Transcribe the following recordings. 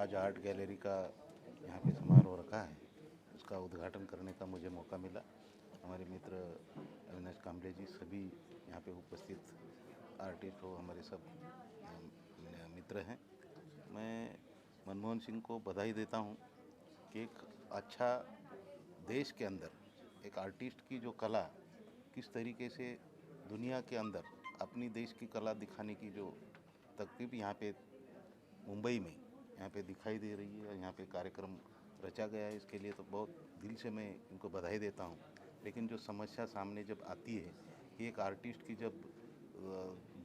आज art gallery का यहाँ पे समारोह रखा है, उसका उद्घाटन करने का मुझे मौका मिला। हमारे मित्र अविनाश कांबले जी सभी यहाँ पे उपस्थित आर्टिस्ट हो, हमारे सब मित्र हैं। मैं मनमोहन सिंह को बधाई देता हूँ कि एक अच्छा देश के अंदर एक आर्टिस्ट की जो कला किस तरीके से दुनिया के अंदर अपनी देश की कला दिखाने की जो तरकीब यहाँ पे मुंबई में यहाँ पे दिखाई दे रही है, यहाँ पे कार्यक्रम रचा गया है, इसके लिए तो बहुत दिल से मैं इनको बधाई देता हूँ। लेकिन जो समस्या सामने जब आती है कि एक आर्टिस्ट की जब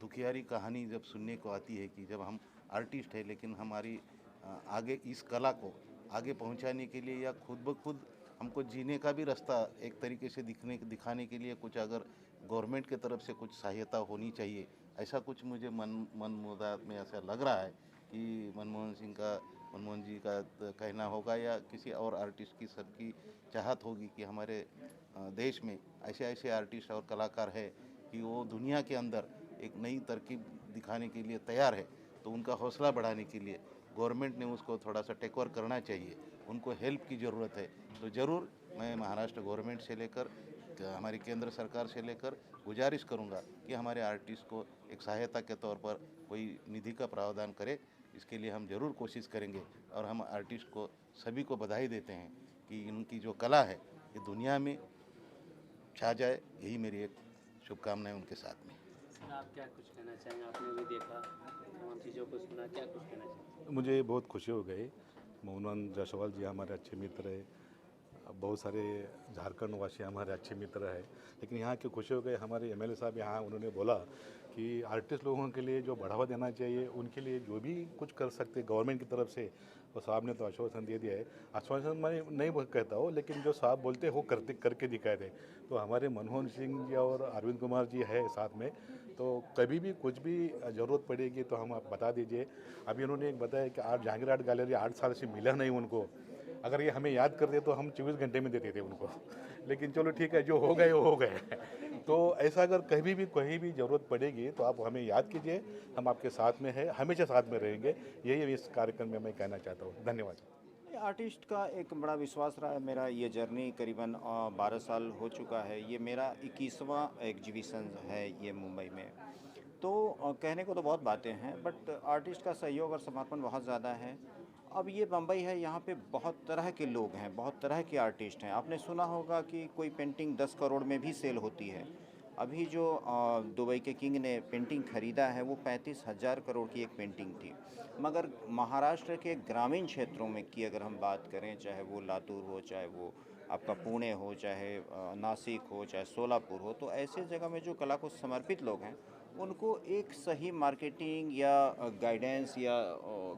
दुखियारी कहानी जब सुनने को आती है कि जब हम आर्टिस्ट है लेकिन हमारी आगे इस कला को आगे पहुंचाने के लिए या खुद ब खुद हमको जीने का भी रास्ता एक तरीके से दिखाने के लिए कुछ अगर गवर्नमेंट की तरफ से कुछ सहायता होनी चाहिए, ऐसा कुछ मुझे मन मुदात में ऐसा लग रहा है कि मनमोहन जी का कहना होगा या किसी और आर्टिस्ट की सबकी चाहत होगी कि हमारे देश में ऐसे ऐसे आर्टिस्ट और कलाकार है कि वो दुनिया के अंदर एक नई तरकीब दिखाने के लिए तैयार है। तो उनका हौसला बढ़ाने के लिए गवर्नमेंट ने उसको थोड़ा सा टेक ओवर करना चाहिए, उनको हेल्प की ज़रूरत है। तो ज़रूर मैं महाराष्ट्र गवर्नमेंट से लेकर हमारी केंद्र सरकार से लेकर गुजारिश करूंगा कि हमारे आर्टिस्ट को एक सहायता के तौर पर कोई निधि का प्रावधान करे। इसके लिए हम ज़रूर कोशिश करेंगे और हम आर्टिस्ट को सभी को बधाई देते हैं कि इनकी जो कला है ये दुनिया में छा जाए, यही मेरी एक शुभकामनाएं उनके साथ में। सर, आप क्या कुछ कहना चाहेंगे? आपने भी देखा तमाम चीज़ों को सुना, क्या कुछ कहना चाहेंगे? मुझे बहुत खुशी हो गई। मोहन जायसवाल जी हमारे अच्छे मित्र है, बहुत सारे झारखंड वासी हमारे अच्छे मित्र है, लेकिन यहाँ की खुशी हो गई हमारे एमएलए साहब यहाँ उन्होंने बोला कि आर्टिस्ट लोगों के लिए जो बढ़ावा देना चाहिए, उनके लिए जो भी कुछ कर सकते गवर्नमेंट की तरफ से, और साहब ने तो आश्वासन दे दिया है। आश्वासन मैं नहीं कहता हूँ, लेकिन जो साहब बोलते हैं वो करके दिखाए थे। तो हमारे मनमोहन सिंह जी और अरविंद कुमार जी है साथ में, तो कभी भी कुछ भी ज़रूरत पड़ेगी तो हम आप बता दीजिए। अभी उन्होंने एक बताया कि आप जहांगीर आर्ट गैलरी 8 साल से मिला नहीं उनको, अगर ये हमें याद कर दे तो हम 24 घंटे में देते थे उनको, लेकिन चलो ठीक है, जो हो गए वो हो गए। तो ऐसा अगर कहीं भी ज़रूरत पड़ेगी तो आप हमें याद कीजिए, हम आपके साथ में हैं, हमेशा साथ में रहेंगे। यही इस कार्यक्रम में मैं कहना चाहता हूँ। धन्यवाद। आर्टिस्ट का एक बड़ा विश्वास रहा है मेरा। ये जर्नी करीबन 12 साल हो चुका है। ये मेरा 21वां एग्जीबिशन है ये मुंबई में। तो कहने को तो बहुत बातें हैं, बट आर्टिस्ट का सहयोग और समर्पण बहुत ज़्यादा है। अब ये बम्बई है, यहाँ पे बहुत तरह के लोग हैं, बहुत तरह के आर्टिस्ट हैं। आपने सुना होगा कि कोई पेंटिंग 10 करोड़ में भी सेल होती है। अभी जो दुबई के किंग ने पेंटिंग ख़रीदा है वो 35,000 करोड़ की एक पेंटिंग थी। मगर महाराष्ट्र के ग्रामीण क्षेत्रों में की अगर हम बात करें, चाहे वो लातूर हो, चाहे वो आपका पुणे हो, चाहे नासिक हो, चाहे सोलापुर हो, तो ऐसे जगह में जो कला को समर्पित लोग हैं उनको एक सही मार्केटिंग या गाइडेंस या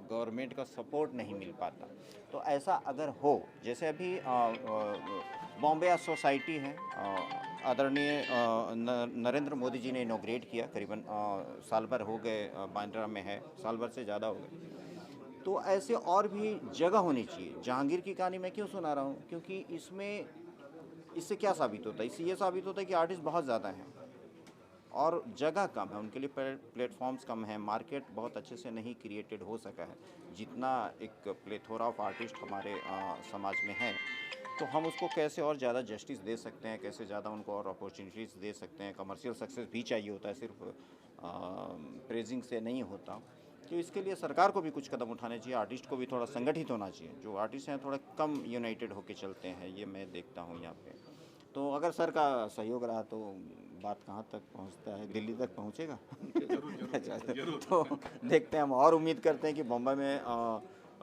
गवर्नमेंट का सपोर्ट नहीं मिल पाता। तो ऐसा अगर हो, जैसे अभी बॉम्बे आर्ट सोसाइटी है, आदरणीय नरेंद्र मोदी जी ने इनॉग्रेट किया, करीबन साल भर हो गए, बांद्रा में है, साल भर से ज़्यादा हो गए। तो ऐसे और भी जगह होनी चाहिए। जहांगीर की कहानी मैं क्यों सुना रहा हूँ, क्योंकि इससे क्या साबित होता है? इससे ये साबित होता है कि आर्टिस्ट बहुत ज़्यादा हैं और जगह कम है, उनके लिए प्लेटफॉर्म्स कम हैं, मार्केट बहुत अच्छे से नहीं क्रिएटेड हो सका है। जितना एक प्लेथोरा ऑफ आर्टिस्ट हमारे समाज में है, तो हम उसको कैसे और ज़्यादा जस्टिस दे सकते हैं, कैसे ज़्यादा उनको और अपॉर्चुनिटीज़ दे सकते हैं। कमर्शियल सक्सेस भी चाहिए होता है, सिर्फ प्रेजिंग से नहीं होता। तो इसके लिए सरकार को भी कुछ कदम उठाने चाहिए, आर्टिस्ट को भी थोड़ा संगठित होना चाहिए। जो आर्टिस्ट हैं थोड़ा कम यूनाइटेड होकर चलते हैं, ये मैं देखता हूँ यहाँ पे। तो अगर सर का सहयोग रहा तो बात कहाँ तक पहुँचता है, दिल्ली तक पहुँचेगा? अच्छा, तो देखते हैं हम, और उम्मीद करते हैं कि बॉम्बे में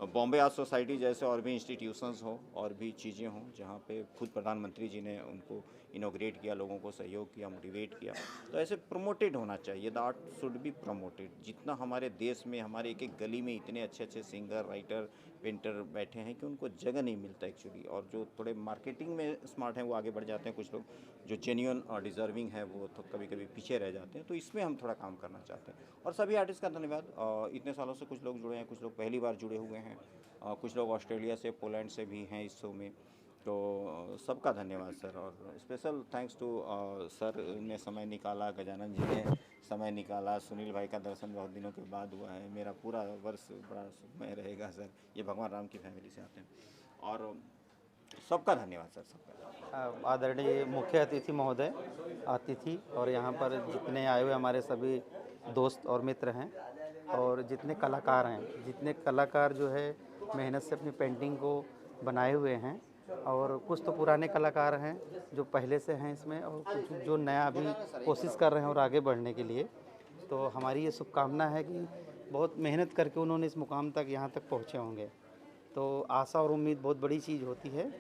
बॉम्बे आर्ट सोसाइटी जैसे और भी इंस्टीट्यूशंस हो और भी चीज़ें हों, जहाँ पे खुद प्रधानमंत्री जी ने उनको इनोग्रेट किया, लोगों को सहयोग किया, मोटिवेट किया। तो ऐसे प्रमोटेड होना चाहिए, the art should be promoted. जितना हमारे देश में हमारे एक एक गली में इतने अच्छे अच्छे सिंगर, राइटर, पेंटर बैठे हैं कि उनको जगह नहीं मिलता एक्चुअली। और जो थोड़े मार्केटिंग में स्मार्ट हैं वो आगे बढ़ जाते हैं, कुछ लोग जो जेन्युइन और डिज़र्विंग है वो तो कभी कभी पीछे रह जाते हैं। तो इसमें हम थोड़ा काम करना चाहते हैं। और सभी आर्टिस्ट का धन्यवाद। इतने सालों से कुछ लोग जुड़े हैं, कुछ लोग पहली बार जुड़े हुए हैं, कुछ लोग ऑस्ट्रेलिया से, पोलैंड से भी हैं इस शो में। तो सबका धन्यवाद सर, और स्पेशल थैंक्स टू सर ने समय निकाला, गजानन जी ने समय निकाला, सुनील भाई का दर्शन बहुत दिनों के बाद हुआ है। मेरा पूरा वर्ष बड़ा सुखमय रहेगा सर, ये भगवान राम की फैमिली से आते हैं। और सबका धन्यवाद सर, सबका। आदरणीय मुख्य अतिथि महोदय, अतिथि और यहाँ पर जितने आए हुए हमारे सभी दोस्त और मित्र हैं, और जितने कलाकार हैं, जितने कलाकार जो है मेहनत से अपनी पेंटिंग को बनाए हुए हैं, और कुछ तो पुराने कलाकार हैं जो पहले से हैं इसमें, और कुछ जो नया अभी कोशिश कर रहे हैं और आगे बढ़ने के लिए। तो हमारी ये शुभकामना है कि बहुत मेहनत करके उन्होंने इस मुकाम तक यहाँ तक पहुँचे होंगे। तो आशा और उम्मीद बहुत बड़ी चीज़ होती है,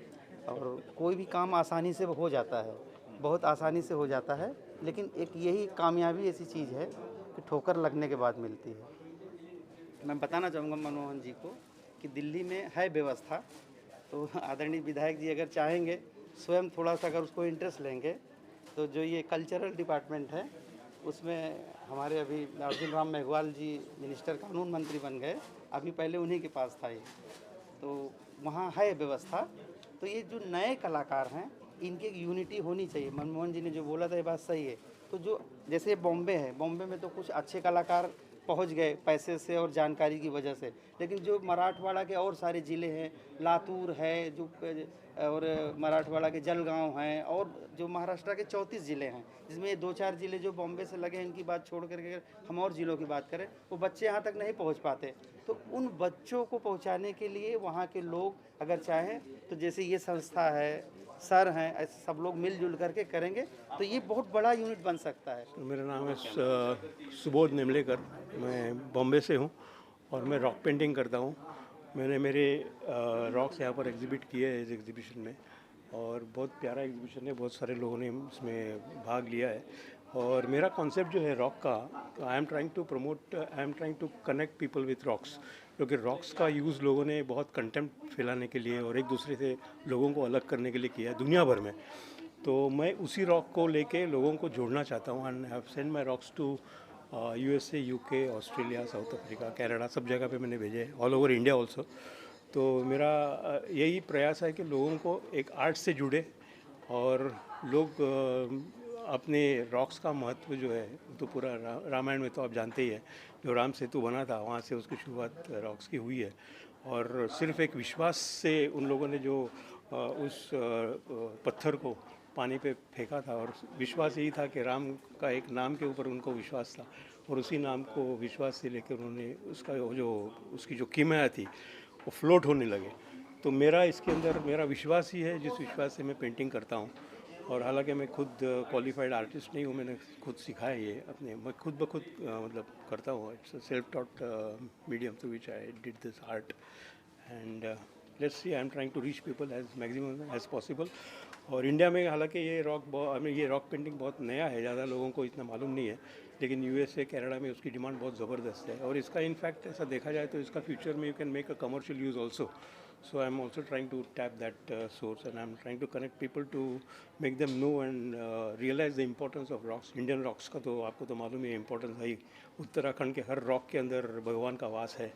और कोई भी काम आसानी से हो जाता है, बहुत आसानी से हो जाता है, लेकिन एक यही कामयाबी ऐसी चीज़ है कि ठोकर लगने के बाद मिलती है। मैं बताना चाहूँगा मनमोहन जी को कि दिल्ली में है व्यवस्था, तो आदरणीय विधायक जी अगर चाहेंगे, स्वयं थोड़ा सा अगर उसको इंटरेस्ट लेंगे, तो जो ये कल्चरल डिपार्टमेंट है उसमें हमारे अभी अर्जुन राम मेघवाल जी मिनिस्टर कानून मंत्री बन गए, अभी पहले उन्हीं के पास था ये, तो वहाँ है व्यवस्था। तो ये जो नए कलाकार हैं इनकी एक यूनिटी होनी चाहिए। मनमोहन जी ने जो बोला था ये बात सही है। तो जो जैसे बॉम्बे है, बॉम्बे में तो कुछ अच्छे कलाकार पहुंच गए पैसे से और जानकारी की वजह से, लेकिन जो मराठवाड़ा के और सारे ज़िले हैं, लातूर है जो, और मराठवाड़ा के जलगांव हैं, और जो महाराष्ट्र के 34 ज़िले हैं, जिसमें ये 2-4 ज़िले जो बॉम्बे से लगे हैं, इनकी बात छोड़ करके अगर हम और ज़िलों की बात करें, वो बच्चे यहाँ तक नहीं पहुँच पाते। तो उन बच्चों को पहुँचाने के लिए वहाँ के लोग अगर चाहें तो जैसे ये संस्था है, सर हैं, ऐसे सब लोग मिलजुल करके करेंगे तो ये बहुत बड़ा यूनिट बन सकता है। मेरा नाम है सुबोध निमलेकर, मैं बॉम्बे से हूँ और मैं रॉक पेंटिंग करता हूँ। मैंने मेरे रॉक्स यहाँ पर एग्जिबिट किए हैं इस एग्जीबिशन में, और बहुत प्यारा एग्जीबिशन है, बहुत सारे लोगों ने इसमें भाग लिया है। और मेरा कॉन्सेप्ट जो है रॉक का, I am trying to connect people with rocks, क्योंकि रॉक्स का यूज़ लोगों ने बहुत कंटेम्प्ट फैलाने के लिए और एक दूसरे से लोगों को अलग करने के लिए किया है दुनिया भर में। तो मैं उसी रॉक को लेके लोगों को जोड़ना चाहता हूँ, and have send my rocks to USA, UK, Australia, South Africa, Canada, सब जगह पे मैंने भेजे, ऑल ओवर इंडिया ऑल्सो। तो मेरा यही प्रयास है कि लोगों को एक आर्ट से जुड़े, और लोग अपने रॉक्स का महत्व जो है, तो पूरा रामायण में तो आप जानते ही हैं, जो राम सेतु बना था वहाँ से उसकी शुरुआत रॉक्स की हुई है। और सिर्फ एक विश्वास से उन लोगों ने जो उस पत्थर को पानी पे फेंका था, और विश्वास यही था कि राम का एक नाम के ऊपर उनको विश्वास था, और उसी नाम को विश्वास से लेकर उन्होंने उसका जो उसकी जो कीमिया थी वो फ्लोट होने लगे। तो मेरा इसके अंदर मेरा विश्वास ही है, जिस विश्वास से मैं पेंटिंग करता हूँ। और हालांकि मैं खुद क्वालिफाइड आर्टिस्ट नहीं हूँ, मैंने खुद सिखाया ये अपने, मैं खुद ब खुद मतलब करता हूँ। It's self taught medium through which I did this art, and let's see, I am trying to reach people as maximum as possible. और इंडिया में हालांकि ये रॉक पेंटिंग बहुत नया है, ज़्यादा लोगों को इतना मालूम नहीं है, लेकिन USA, कनाडा में उसकी डिमांड बहुत ज़बरदस्त है। और इसका इनफैक्ट ऐसा देखा जाए तो इसका फ्यूचर में you can make a commercial use also. So I'm also trying to tap that source, and I'm trying to connect people to make them know and realize the importance of rocks. Indian rocks का तो आपको तो मालूम ही है importance है ही। उत्तराखंड के हर rock के अंदर भगवान का वास है,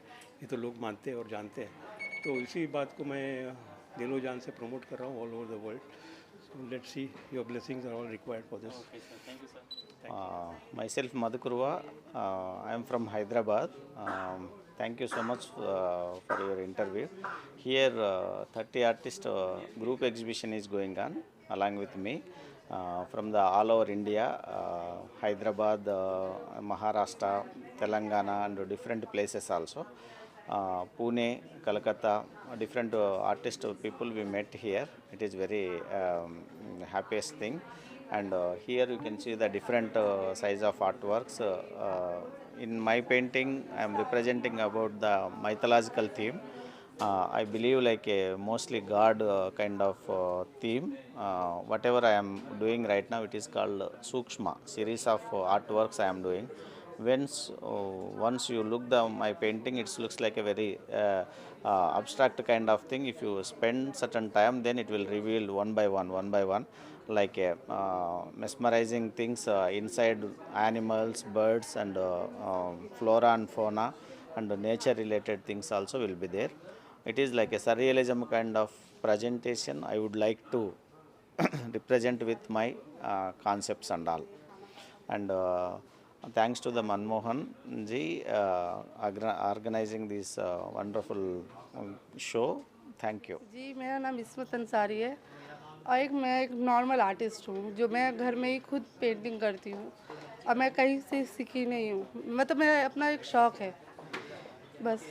ये तो लोग मानते हैं और जानते हैं। तो इसी बात को मैं दिलो जान से प्रमोट कर रहा हूँ all over the world. So let's see, your blessings are all required for this. Okay, sir. Thank you, sir. Myself Madhukurva, I am from Hyderabad. Thank you so much for your interview. Here 30 artist group exhibition is going on along with me from the all over India, Hyderabad, Maharashtra, Telangana and different places also. Pune, Kolkata, different artist people we met here. It is very happiest thing. And here you can see the different size of artworks. In my painting, I am representing about the mythological theme. I believe like a mostly God kind of theme. Whatever I am doing right now, it is called Sukshma, series of artworks I am doing. Once you look my painting, it looks like a very abstract kind of thing. If you spend certain time, then it will reveal one by one, like mesmerizing things inside animals, birds, and flora and fauna, and nature related things also will be there. It is like a surrealism kind of presentation, I would like to represent with my concepts and all. And thanks to the Manmohan ji organizing this wonderful show. Thank you. जी मेरा नाम इस्मत अंसारी है और मैं एक normal artist हूँ जो मैं घर में ही खुद पेंटिंग करती हूँ और मैं कहीं से सीखी नहीं हूँ, मतलब मेरा अपना एक शौक़ है बस।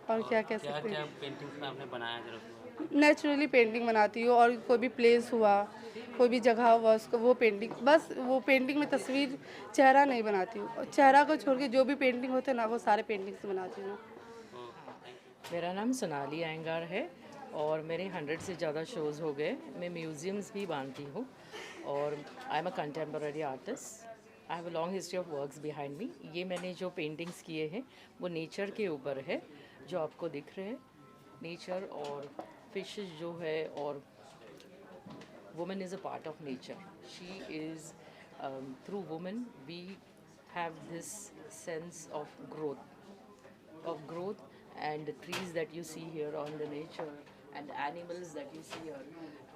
और क्या कह क्या सकते क्या हैं, पेंटिंग्स में आपने बनाया जरूर? नेचुरली पेंटिंग बनाती हूँ और कोई भी प्लेस हुआ, कोई भी जगह हुआ, उसको वो पेंटिंग, बस वो पेंटिंग में तस्वीर, चेहरा नहीं बनाती हूँ। और चेहरा को छोड़ के जो भी पेंटिंग होते हैं ना, वो सारे पेंटिंग से बनाती हूँ। मेरा नाम सोनाली अयंगार है और मेरे 100 से ज़्यादा शोज़ हो गए। मैं म्यूज़ियम्स भी बांधती हूँ और I am a contemporary artist. I have a long history of works behind me. ये मैंने जो पेंटिंग्स किए हैं वो नेचर के ऊपर है, जो आपको दिख रहे हैं, नेचर और फिशेस जो है, और woman is a part of nature. She is through woman we have this sense of growth and the trees that you see here on the nature and animals that you see here.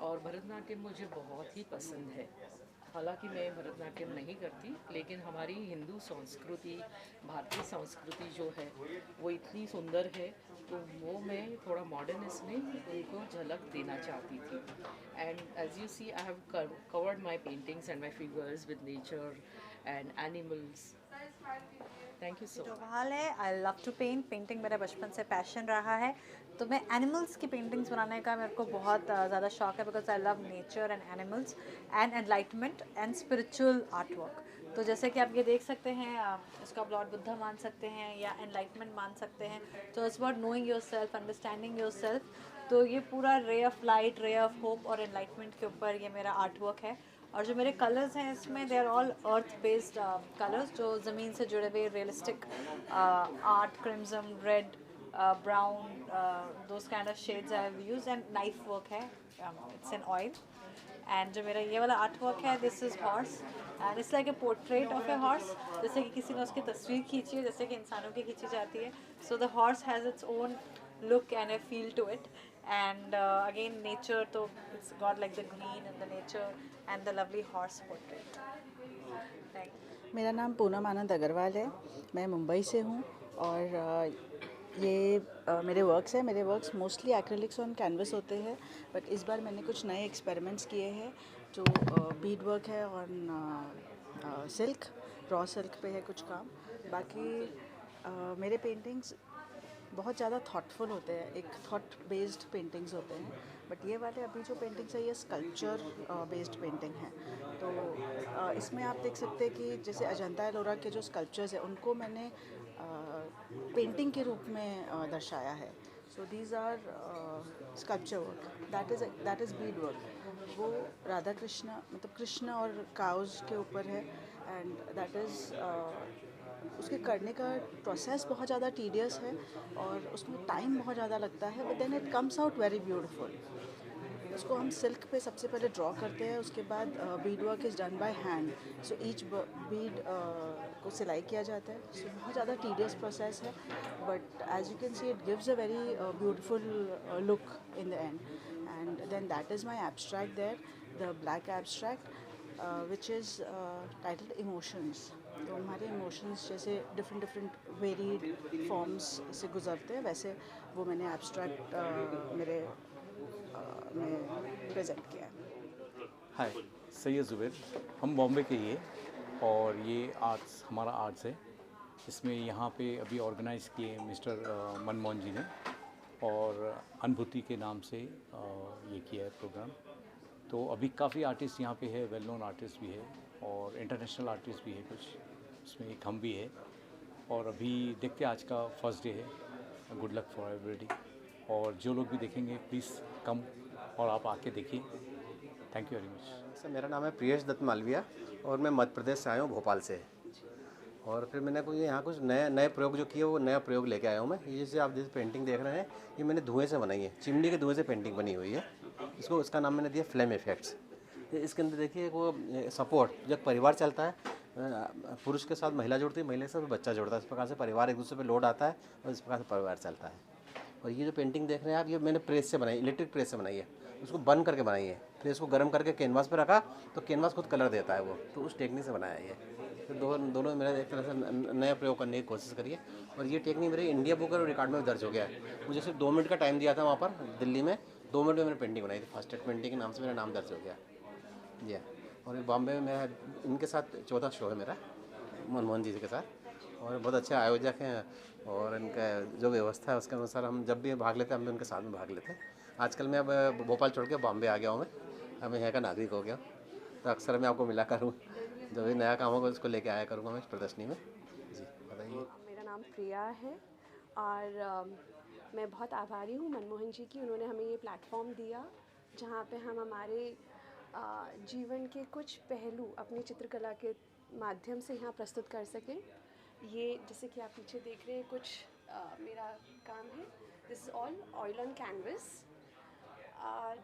और भरतनाट्यम मुझे बहुत ही पसंद है। हालांकि मैं भरतनाट्यम नहीं करती, लेकिन हमारी हिंदू संस्कृति, भारतीय संस्कृति जो है वो इतनी सुंदर है, तो वो मैं थोड़ा मॉडर्निस्ट में उनको झलक देना चाहती थी। And as you see I have covered my paintings and my figures with nature and animals. Thank you so much. हाल है, I love to paint. Painting मेरा बचपन से पैशन रहा है, तो मैं एनिमल्स की पेंटिंग्स बनाने का मेरे को बहुत ज़्यादा शौक है, because I love nature and animals and enlightenment and spiritual art work. तो जैसे कि आप ये देख सकते हैं, इसको आप लॉर्ड बुद्धा मान सकते हैं या एनलाइटमेंट मान सकते हैं। तो it's about knowing your self, understanding your self. तो ये पूरा ray of light, ray of hope और एनलाइटमेंट के ऊपर ये मेरा आर्ट वर्क है। और जो मेरे कलर्स हैं इसमें they are all earth based colours, जो ज़मीन से जुड़े हुए realistic art, crimson, red, brown, those kind of shades I have used. And knife work है, इट्स एन ऑयल। एंड जो मेरा ये वाला आर्ट वर्क है, this is horse and it's like a portrait of a horse, जैसे कि किसी ने उसकी तस्वीर खींची है, जैसे कि इंसानों की खींची जाती है। So the horse has its own look and a feel to it, and again nature, so it's got like the green and the nature and the lovely horse portrait. Thank you. मेरा नाम पूनम आनंद अग्रवाल है, मैं मुंबई से हूँ और ये मेरे works mostly acrylics on canvas होते हैं, बट इस बार मैंने कुछ नए एक्सपेरिमेंट्स किए हैं। जो बीड वर्क है ऑन सिल्क, रॉ सिल्क पे है कुछ काम। बाकी मेरे पेंटिंग्स बहुत ज़्यादा थॉटफुल होते हैं, एक थॉट बेस्ड पेंटिंग्स होते हैं। बट ये वाले अभी जो पेंटिंग्स है ये स्कल्पचर बेस्ड पेंटिंग है। तो इसमें आप देख सकते हैं कि जैसे अजंता एलोरा के जो स्कल्पचर्स हैं उनको मैंने पेंटिंग के रूप में दर्शाया है। So these are sculpture work, that is bead work. वो राधा कृष्ण, मतलब कृष्ण और काउज के ऊपर है, एंड दैट इज़ उसके करने का प्रोसेस बहुत ज़्यादा टीडियस है और उसमें टाइम बहुत ज़्यादा लगता है, but then it comes out very beautiful. उसको हम सिल्क पे सबसे पहले ड्रॉ करते हैं, उसके बाद bead work is done by hand. So each bead को सिलाई किया जाता है। सो बहुत ज़्यादा टीडियस प्रोसेस है, but as you can see it gives a very beautiful look in the end. And then that is my abstract there, the black abstract which is titled emotions. तो हमारे emotions जैसे different varied forms से गुजरते हैं, वैसे वो मैंने abstract मेरे में प्रेजेंट किया है। हाय, सैयद ज़ुबैर, हम बॉम्बे के ही हैं और ये आर्ट्स हमारा आर्ट्स है। इसमें यहाँ पे अभी ऑर्गेनाइज़ किए मिस्टर मनमोहन जी ने, और अनुभूति के नाम से ये किया है प्रोग्राम। तो अभी काफ़ी आर्टिस्ट यहाँ पे है, वेल नोन आर्टिस्ट भी है और इंटरनेशनल आर्टिस्ट भी है कुछ, उसमें एक हम भी है। और अभी देखते आज का फर्स्ट डे है। गुड लक फॉर एवरीबॉडी, और जो लोग भी देखेंगे प्लीज़ कम और आप आके देखिए। Thank you very much. Sir मेरा नाम है प्रियेश दत्त मालविया और मैं मध्य प्रदेश से आया हूँ, भोपाल से। और फिर मैंने कोई यहाँ कुछ नए प्रयोग जो किए वो नया प्रयोग लेके आया हूँ मैं। ये जैसे आप जैसे पेंटिंग देख रहे हैं, ये मैंने धुएँ से बनाई है, चिमनी के धुएँ से पेंटिंग बनी हुई है। इसका नाम मैंने दिया फ्लेम इफेक्ट्स। इसके अंदर देखिए वो सपोर्ट, जब परिवार चलता है, पुरुष के साथ महिला जुड़ती है, महिला के साथ बच्चा जुड़ता है। इस प्रकार से परिवार एक दूसरे पे लोड आता है और इस प्रकार से परिवार चलता है। और ये जो पेंटिंग देख रहे हैं आप, ये मैंने प्रेस से बनाई, इलेक्ट्रिक प्रेस से बनाई है, उसको बर्न करके बनाई है, फिर इसको गर्म करके कैनवास पे रखा तो कैनवास खुद कलर देता है वो, तो उस टेक्निक से बनाया है ये। तो दोनों मेरा एक तरह से नया प्रयोग करने की कोशिश करी है। और ये टेक्निक मेरे इंडिया बुक और रिकॉर्ड में दर्ज हो गया है। मुझे सिर्फ 2 मिनट का टाइम दिया था वहाँ पर दिल्ली में, 2 मिनट में मैंने पेंटिंग बनाई थी। फर्स्ट एड पेंटिंग के नाम से मेरा नाम दर्ज हो गया जी। और बॉम्बे में मेरा इनके साथ 14 शो है मेरा, मनमोहन जी के साथ, और बहुत अच्छे आयोजक हैं और इनका जो व्यवस्था है उसके अनुसार हम जब भी भाग लेते हैं हम भी उनके साथ में भाग लेते हैं। आजकल मैं अब भोपाल छोड़ के बॉम्बे आ गया हूँ, मैं अब यहाँ का नागरिक हो गया, तो अक्सर मैं आपको मिला करूँ, जब भी नया काम होगा उसको लेके आया करूँगा मैं इस प्रदर्शनी में जी। बताइए। मेरा नाम प्रिया है और मैं बहुत आभारी हूँ मनमोहन जी की, उन्होंने हमें ये प्लेटफॉर्म दिया जहाँ पे हम हमारे जीवन के कुछ पहलू अपनी चित्रकला के माध्यम से यहाँ प्रस्तुत कर सकें। ये जैसे कि आप पीछे देख रहे हैं कुछ मेरा काम है, this is all oil on canvas.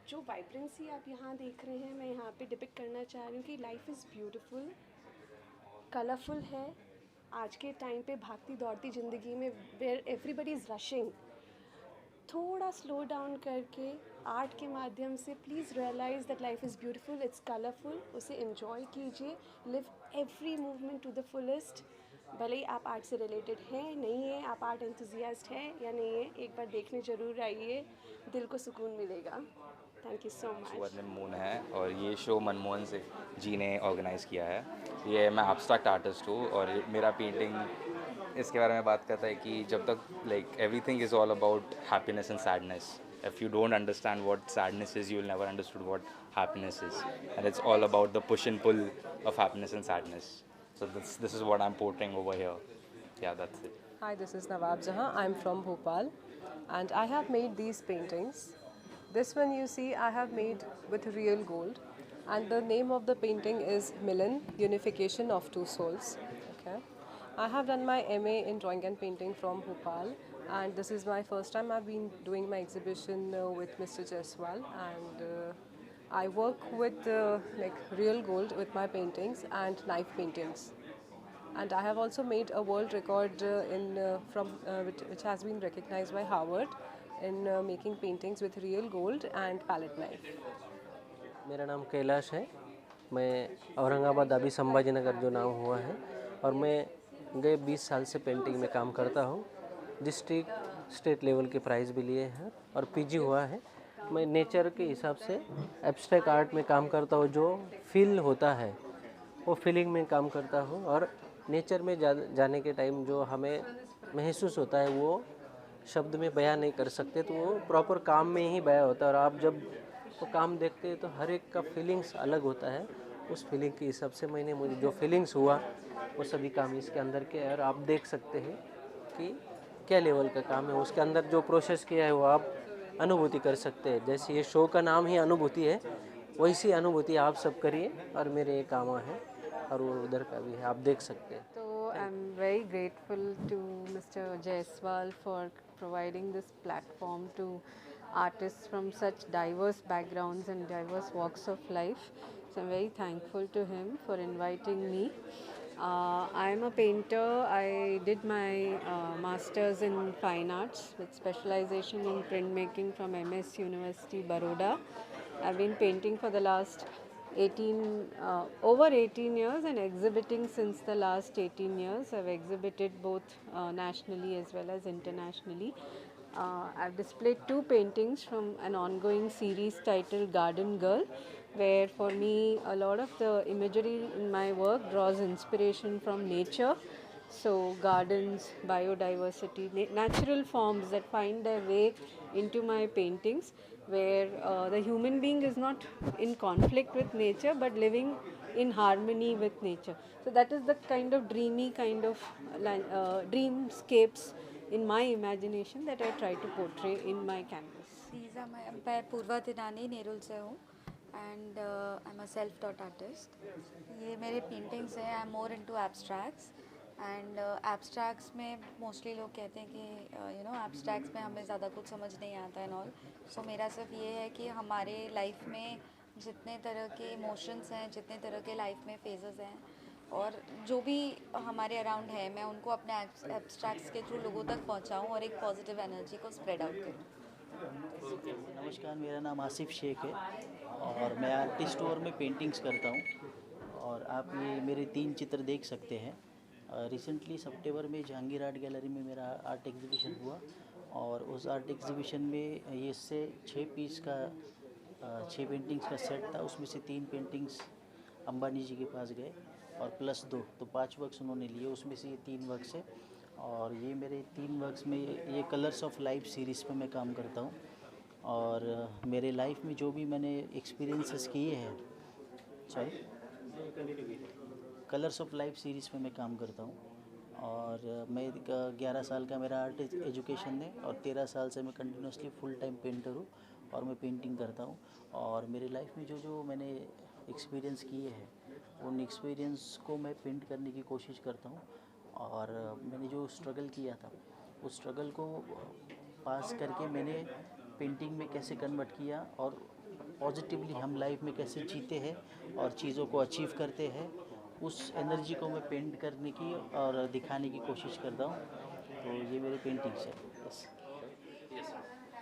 जो वाइब्रेंसी आप यहाँ देख रहे हैं मैं यहाँ पे डिपिक्ट करना चाह रही हूँ कि लाइफ इज़ ब्यूटीफुल, कलरफुल है। आज के टाइम पे भागती दौड़ती ज़िंदगी में वेयर एवरीबडी इज़ रशिंग, थोड़ा स्लो डाउन करके आर्ट के माध्यम से please realise that life is beautiful, it's colourful, उसे एंजॉय कीजिए, live every movement to the fullest. भले ही आप आर्ट से रिलेटेड हैं नहीं है, आप आर्ट एंथुजियास्ट हैं या नहीं है, एक बार देखने ज़रूर आइए, दिल को सुकून मिलेगा। Thank you so much. स्वर्णिम मून है और ये शो मनमोहन से जी ने ऑर्गेनाइज़ किया है। ये मैं एब्स्ट्रैक्ट आर्टिस्ट हूँ और मेरा पेंटिंग इसके बारे में बात करता है कि जब तक like everything is all about happiness and sadness. If you don't understand what sadness is, you will never understood what happiness is, and it's all about the push and pull of happiness and sadness. So this is what I'm portraying over here. Yeah, that's it. Hi, this is Nawab Jahan. I'm from Bhopal, and I have made these paintings. This one you see I have made with real gold, and the name of the painting is Milan, Unification of Two Souls. Okay, I have done my MA in drawing and painting from Bhopal. And this is my first time I've been doing my exhibition with Mr. Jaiswal, and I work with like real gold with my paintings and knife paintings. And I have also made a world record which has been recognized by Harvard in making paintings with real gold and palette knife. मेरा नाम कैलाश है, मैं औरंगाबाद अभी संभाजी नगर जो नाम हुआ है, और मैं गए 20 साल से पेंटिंग में काम करता हूँ। डिस्ट्रिक्ट स्टेट लेवल के प्राइज़ भी लिए हैं और पीजी हुआ है। मैं नेचर के हिसाब से एब्स्ट्रैक्ट आर्ट में काम करता हूँ, जो फील होता है वो फीलिंग में काम करता हूँ, और नेचर में जाने के टाइम जो हमें महसूस होता है वो शब्द में बयां नहीं कर सकते, तो वो प्रॉपर काम में ही बयां होता है। और आप जब वो काम देखते हैं तो हर एक का फीलिंग्स अलग होता है। उस फीलिंग के हिसाब से मुझे जो फीलिंग्स हुआ वो सभी काम इसके अंदर के है, और आप देख सकते हैं कि क्या लेवल का काम है। उसके अंदर जो प्रोसेस किया है वो आप अनुभूति कर सकते हैं। जैसे ये शो का नाम ही अनुभूति है, वैसी अनुभूति आप सब करिए, और मेरे ये काम है और वो उधर का भी है, आप देख सकते हैं। So I'm very grateful to Mr. Jaiswal for providing this platform to artists from such diverse backgrounds and diverse walks of life. So I'm very thankful to him for inviting me. I'm a painter. I did my master's in fine arts with specialization in printmaking from MS University, Baroda. I've been painting for the last over 18 years and exhibiting since the last 18 years. I've exhibited both nationally as well as internationally. I've displayed 2 paintings from an ongoing series titled Garden Girl, where for me a lot of the imagery in my work draws inspiration from nature. So gardens, biodiversity, natural forms that find their way into my paintings, where the human being is not in conflict with nature but living in harmony with nature. So that is the kind of dreamy kind of dreamscapes in my imagination that I try to portray in my canvas. मैं पूर्वा तिनानी नेरुल से हूँ and I'm a self-taught artist. ये मेरे paintings हैं. I'm more into abstracts and abstracts में mostly लोग कहते हैं कि abstracts में हमें ज़्यादा कुछ समझ नहीं आता and all. So मेरा सिर्फ ये है कि हमारे life में जितने तरह के emotions हैं, जितने तरह के life में phases हैं, और जो भी हमारे अराउंड है मैं उनको अपने एब्स्ट्रैक्ट्स के थ्रू लोगों तक पहुंचाऊं और एक पॉजिटिव एनर्जी को स्प्रेड आउट करूं। नमस्कार, मेरा नाम आसिफ शेख है और मैं आर्टिस्ट और मैं पेंटिंग्स करता हूँ। और आप ये मेरे 3 चित्र देख सकते हैं। रिसेंटली सितंबर में जहांगीर आर्ट गैलरी में मेरा आर्ट एग्जीबिशन हुआ और उस आर्ट एग्जीबिशन में ये से 6 पीस का 6 पेंटिंग्स का सेट था। उसमें से 3 पेंटिंग्स अंबानी जी के पास गए और प्लस 2 तो 5 वर्क्स उन्होंने लिए। उसमें से ये 3 वर्क्स है और ये मेरे 3 वर्क्स में ये कलर्स ऑफ लाइफ सीरीज़ पे मैं काम करता हूँ। और मेरे लाइफ में जो भी मैंने एक्सपीरियंसेस किए हैं, sorry, colours of life series पे मैं काम करता हूँ। और मैं 11 साल का मेरा आर्ट एजुकेशन है और 13 साल से मैं कंटिन्यूसली फुल टाइम पेंटर हूँ और मैं पेंटिंग करता हूँ। और मेरी लाइफ में जो मैंने एक्सपीरियंस किए हैं उन एक्सपीरियंस को मैं पेंट करने की कोशिश करता हूँ। और मैंने जो स्ट्रगल किया था उस स्ट्रगल को पास करके मैंने पेंटिंग में कैसे कन्वर्ट किया और पॉजिटिवली हम लाइफ में कैसे जीते हैं और चीज़ों को अचीव करते हैं, उस एनर्जी को मैं पेंट करने की और दिखाने की कोशिश करता हूँ। तो ये मेरे पेंटिंग्स है। बस।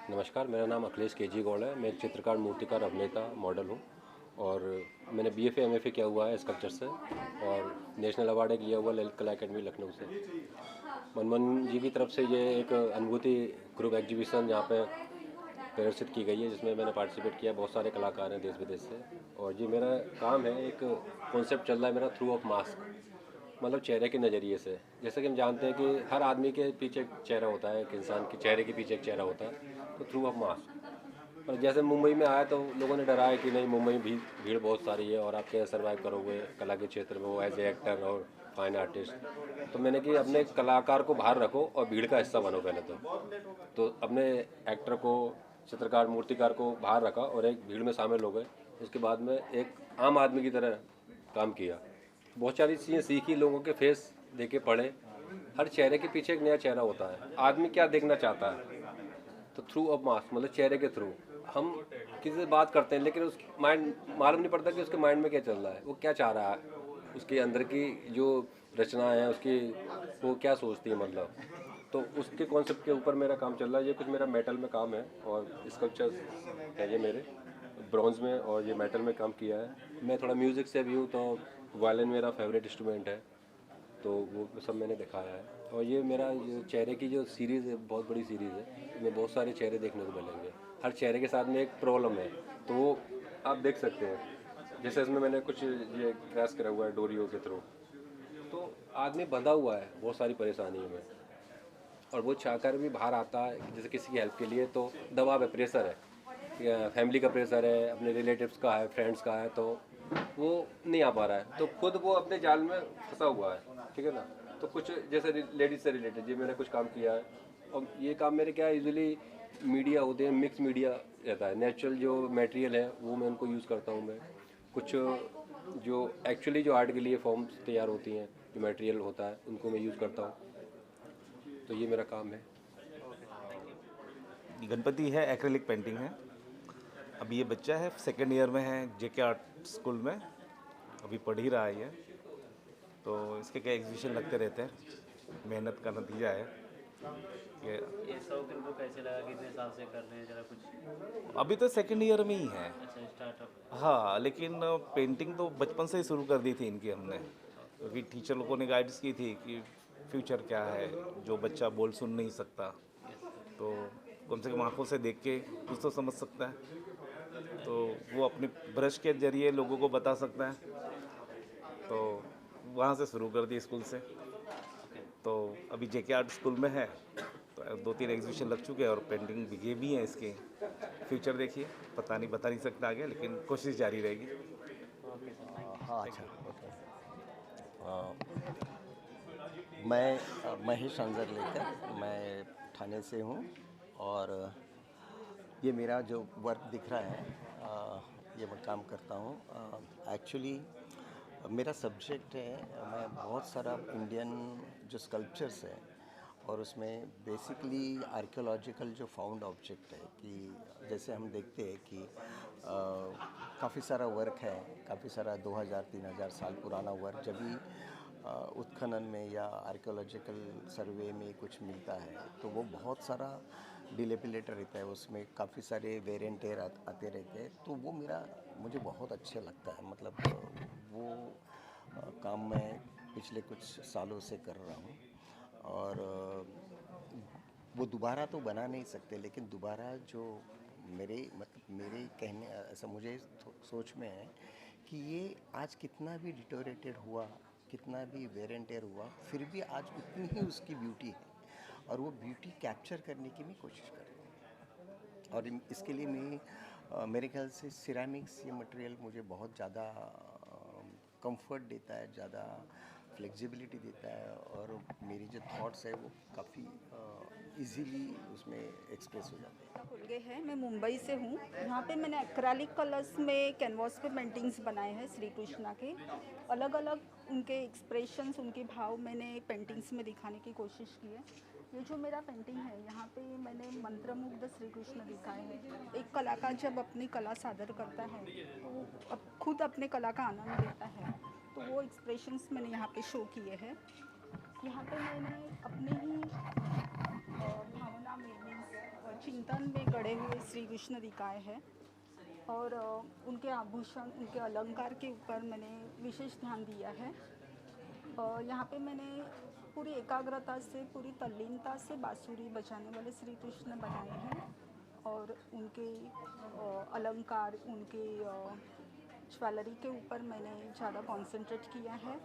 नमस्कार, मेरा नाम अखिलेश केजी गौड़ है। मैं एक चित्रकार, मूर्तिकार, अभिनेता, मॉडल हूँ और मैंने BFA MFA किया हुआ है स्कल्पचर से और नेशनल अवार्ड एक लिया हुआ ललित कला अकेडमी लखनऊ से। मनमोहन जी की तरफ से ये एक अनुभूति ग्रुप एग्जीबिशन यहाँ पे प्रदर्शित की गई है जिसमें मैंने पार्टिसिपेट किया। बहुत सारे कलाकार हैं देश विदेश से और ये मेरा काम है। एक कॉन्सेप्ट चल रहा है मेरा, थ्रू ऑफ मास्क, मतलब चेहरे के नज़रिए से। जैसे कि हम जानते हैं कि हर आदमी के पीछे एक चेहरा होता है, एक इंसान के चेहरे के पीछे एक चेहरा होता है, तो थ्रू ऑफ मास्क। और जैसे मुंबई में आया तो लोगों ने डराया कि नहीं, मुंबई में भीड़ बहुत सारी है और आप कैसे सर्वाइव करोगे कला के क्षेत्र में, वो एज ए एक्टर और फाइन आर्टिस्ट। तो मैंने कि अपने कलाकार को बाहर रखो और भीड़ का हिस्सा बनो पहले तो अपने एक्टर को, चित्रकार, मूर्तिकार को बाहर रखा और एक भीड़ में शामिल हो गए। उसके बाद में एक आम आदमी की तरह काम किया। बहुत सारी चीज़ें सीखी, लोगों के फेस देखे, पढ़े। हर चेहरे के पीछे एक नया चेहरा होता है। आदमी क्या देखना चाहता है, तो थ्रू ऑफ मास्क, मतलब चेहरे के थ्रू हम किसी से बात करते हैं लेकिन उस माइंड मालूम नहीं पड़ता कि उसके माइंड में क्या चल रहा है, वो क्या चाह रहा है, उसके अंदर की जो रचना है उसकी वो क्या सोचती है, मतलब। तो उसके कॉन्सेप्ट के ऊपर मेरा काम चल रहा है। ये कुछ मेरा मेटल में काम है और स्कल्पचर है ये मेरे, ब्रॉन्ज में और ये मेटल में काम किया है। मैं थोड़ा म्यूज़िक से भी हूँ तो वायलिन मेरा फेवरेट इंस्ट्रूमेंट है, तो वो सब मैंने दिखाया है। और ये मेरा ये चेहरे की जो सीरीज़ है, बहुत बड़ी सीरीज़ है। इसमें बहुत सारे चेहरे देखने को मिलेंगे। हर चेहरे के साथ में एक प्रॉब्लम है, तो वो आप देख सकते हैं। जैसे इसमें मैंने कुछ ये क्रैश करा हुआ है डोरियों के थ्रू, तो आदमी बंधा हुआ है बहुत सारी परेशानियों में और वो चाहकर भी बाहर आता है जैसे किसी की हेल्प के लिए। तो दबाव है, प्रेशर है, फैमिली का प्रेशर है, अपने रिलेटिव्स का है, फ्रेंड्स का है, तो वो नहीं आ पा रहा है। तो खुद वो अपने जाल में फंसा हुआ है, ठीक है ना। तो कुछ जैसे लेडीज़ से रिलेटेड ये मैंने कुछ काम किया है। और ये काम मेरे क्या यूजुअली मीडिया होते हैं, मिक्स मीडिया रहता है। नेचुरल जो मटेरियल है वो मैं उनको यूज़ करता हूँ। मैं कुछ जो एक्चुअली जो आर्ट के लिए फॉर्म्स तैयार होती हैं, जो मटेरियल होता है, उनको मैं यूज़ करता हूँ। तो ये मेरा काम है। गणपति है, एक्रेलिक पेंटिंग है। अभी ये बच्चा है, 2nd ईयर में है JK आर्ट स्कूल में, अभी पढ़ ही रहा है ये। तो इसके क्या एग्जीबिशन लगते रहते हैं, मेहनत का नतीजा है ये शौक इनको कैसे लगा, कितने साल से कर रहे हैं, जरा कुछ? अभी तो 2nd ईयर में ही है। अच्छा, स्टार्टअप। हाँ, लेकिन पेंटिंग तो बचपन से ही शुरू कर दी थी इनकी हमने, क्योंकि टीचर लोगों ने गाइड्स की थी कि फ्यूचर क्या है, जो बच्चा बोल सुन नहीं सकता तो कम से कम आँखों से देख के कुछ तो समझ सकता है, तो वो अपने ब्रश के जरिए लोगों को बता सकता है। तो वहाँ से शुरू कर दी स्कूल से। तो अभी JK आर्ट स्कूल में है, तो 2-3 एग्जीबिशन लग चुके हैं और पेंटिंग बिके भी हैं इसके। फ्यूचर देखिए, बता नहीं सकता आगे, लेकिन कोशिश जारी रहेगी। हाँ, अच्छा, मैं महेश अंजर लेकर, मैं ठाणे से हूँ और ये मेरा जो वर्क दिख रहा है ये मैं काम करता हूँ। एक्चुअली मेरा सब्जेक्ट है, मैं बहुत सारा इंडियन जो स्कल्पचर्स है और उसमें बेसिकली आर्कियोलॉजिकल जो फाउंड ऑब्जेक्ट है कि जैसे हम देखते हैं कि काफ़ी सारा वर्क है, काफ़ी सारा 2000-3000 साल पुराना वर्क जब भी उत्खनन में या आर्कियोलॉजिकल सर्वे में कुछ मिलता है तो वो बहुत सारा डिलेपिलेटर रहता है, उसमें काफ़ी सारे वेर एंड टेयर आते रहते हैं। तो वो मुझे बहुत अच्छा लगता है, मतलब वो काम मैं पिछले कुछ सालों से कर रहा हूँ और वो दोबारा तो बना नहीं सकते, लेकिन दोबारा जो मेरे कहने ऐसा मुझे सोच में है कि ये आज कितना भी डिटोरेटेड हुआ, कितना भी वेर एंड टेयर हुआ, फिर भी आज उतनी ही उसकी ब्यूटी है और वो ब्यूटी कैप्चर करने की मैं कोशिश कर रहा हूँ। और इसके लिए मेरे ख्याल से सिरेमिक्स ये मटेरियल मुझे बहुत ज़्यादा कंफर्ट देता है, ज़्यादा फ्लेक्सिबिलिटी देता है और मेरी जो थॉट्स है वो काफ़ी इजीली उसमें एक्सप्रेस हो जाते हैं। खुलगे है, मैं मुंबई से हूँ। यहाँ पे मैंने एक्रेलिक कलर्स में कैनवास पे पेंटिंग्स बनाए हैं श्री कृष्णा के। अलग अलग उनके एक्सप्रेशंस, उनके भाव मैंने पेंटिंग्स में दिखाने की कोशिश की है। ये जो मेरा पेंटिंग है, यहाँ पे मैंने मंत्रमुग्ध श्री कृष्ण दिखाए हैं। एक कलाकार जब अपनी कला सादर करता है तो खुद अपने कला का आनंद लेता है, तो वो एक्सप्रेशंस मैंने यहाँ पे शो किए हैं। यहाँ पे मैंने अपने ही भावना में चिंतन में गढ़े हुए श्री कृष्ण दिखाए हैं और उनके आभूषण, उनके अलंकार के ऊपर मैंने विशेष ध्यान दिया है। यहाँ पे मैंने पूरी एकाग्रता से, पूरी तल्लीनता से बांसुरी बजाने वाले श्री कृष्ण बनाए हैं और उनके अलंकार, उनके ज्वेलरी के ऊपर मैंने ज़्यादा कंसंट्रेट किया है।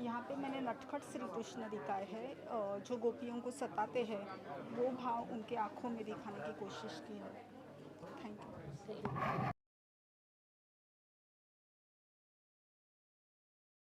यहाँ पे मैंने नटखट श्री कृष्ण दिखाए हैं, जो गोपियों को सताते हैं, वो भाव उनके आँखों में दिखाने की कोशिश की है। Thank you.